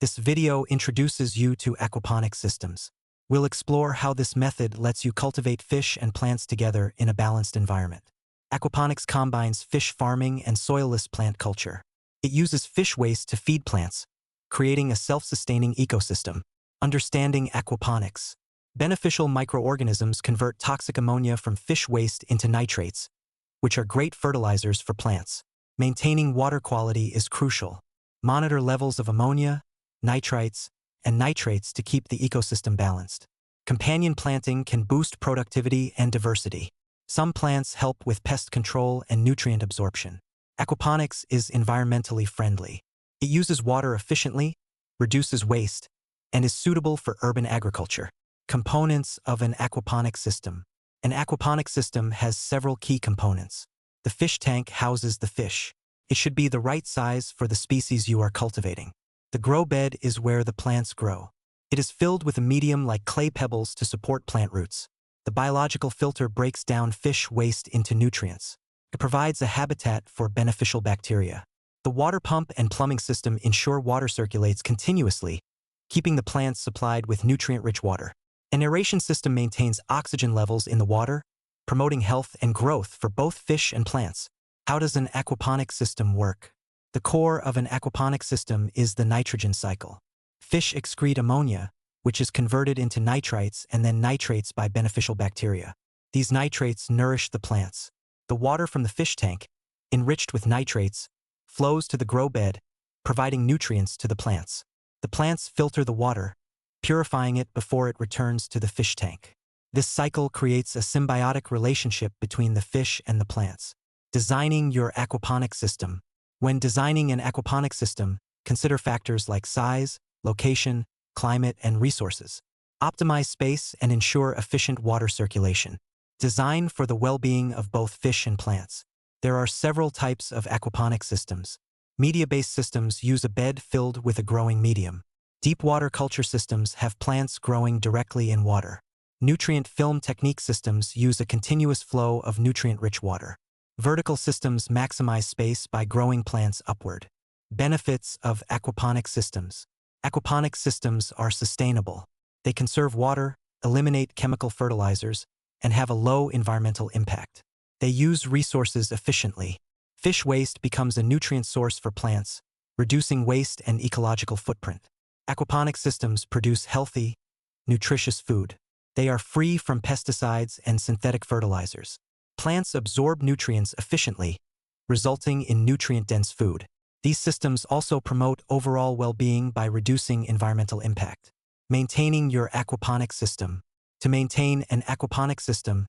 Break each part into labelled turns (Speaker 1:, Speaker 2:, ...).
Speaker 1: This video introduces you to aquaponic systems. We'll explore how this method lets you cultivate fish and plants together in a balanced environment. Aquaponics combines fish farming and soilless plant culture. It uses fish waste to feed plants, creating a self-sustaining ecosystem. Understanding aquaponics. Beneficial microorganisms convert toxic ammonia from fish waste into nitrates, which are great fertilizers for plants. Maintaining water quality is crucial. Monitor levels of ammonia, nitrites, and nitrates to keep the ecosystem balanced. Companion planting can boost productivity and diversity. Some plants help with pest control and nutrient absorption. Aquaponics is environmentally friendly. It uses water efficiently, reduces waste, and is suitable for urban agriculture. Components of an aquaponic system. An aquaponic system has several key components. The fish tank houses the fish. It should be the right size for the species you are cultivating. The grow bed is where the plants grow. It is filled with a medium like clay pebbles to support plant roots. The biological filter breaks down fish waste into nutrients. It provides a habitat for beneficial bacteria. The water pump and plumbing system ensure water circulates continuously, keeping the plants supplied with nutrient-rich water. An aeration system maintains oxygen levels in the water, promoting health and growth for both fish and plants. How does an aquaponic system work? The core of an aquaponic system is the nitrogen cycle. Fish excrete ammonia, which is converted into nitrites and then nitrates by beneficial bacteria. These nitrates nourish the plants. The water from the fish tank, enriched with nitrates, flows to the grow bed, providing nutrients to the plants. The plants filter the water, purifying it before it returns to the fish tank. This cycle creates a symbiotic relationship between the fish and the plants. Designing your aquaponic system. When designing an aquaponic system, consider factors like size, location, climate, and resources. Optimize space and ensure efficient water circulation. Design for the well-being of both fish and plants. There are several types of aquaponic systems. Media-based systems use a bed filled with a growing medium. Deep water culture systems have plants growing directly in water. Nutrient film technique systems use a continuous flow of nutrient-rich water. Vertical systems maximize space by growing plants upward. Benefits of aquaponic systems. Aquaponic systems are sustainable. They conserve water, eliminate chemical fertilizers, and have a low environmental impact. They use resources efficiently. Fish waste becomes a nutrient source for plants, reducing waste and ecological footprint. Aquaponic systems produce healthy, nutritious food. They are free from pesticides and synthetic fertilizers. Plants absorb nutrients efficiently, resulting in nutrient-dense food. These systems also promote overall well-being by reducing environmental impact. Maintaining your aquaponic system. To maintain an aquaponic system,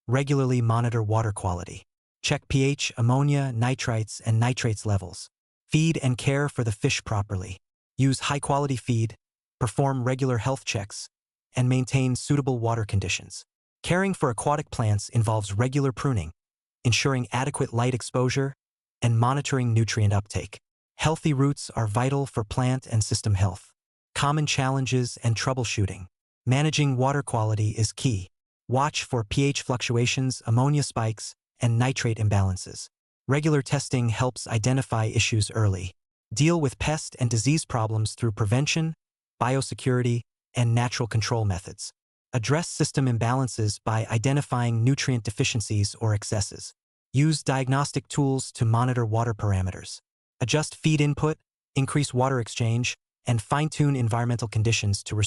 Speaker 1: regularly monitor water quality. Check pH, ammonia, nitrites, and nitrates levels. Feed and care for the fish properly. Use high-quality feed, perform regular health checks, and maintain suitable water conditions. Caring for aquatic plants involves regular pruning, ensuring adequate light exposure, and monitoring nutrient uptake. Healthy roots are vital for plant and system health. Common challenges and troubleshooting. Managing water quality is key. Watch for pH fluctuations, ammonia spikes, and nitrate imbalances. Regular testing helps identify issues early. Deal with pest and disease problems through prevention, biosecurity, and natural control methods. Address system imbalances by identifying nutrient deficiencies or excesses. Use diagnostic tools to monitor water parameters. Adjust feed input, increase water exchange, and fine-tune environmental conditions to restore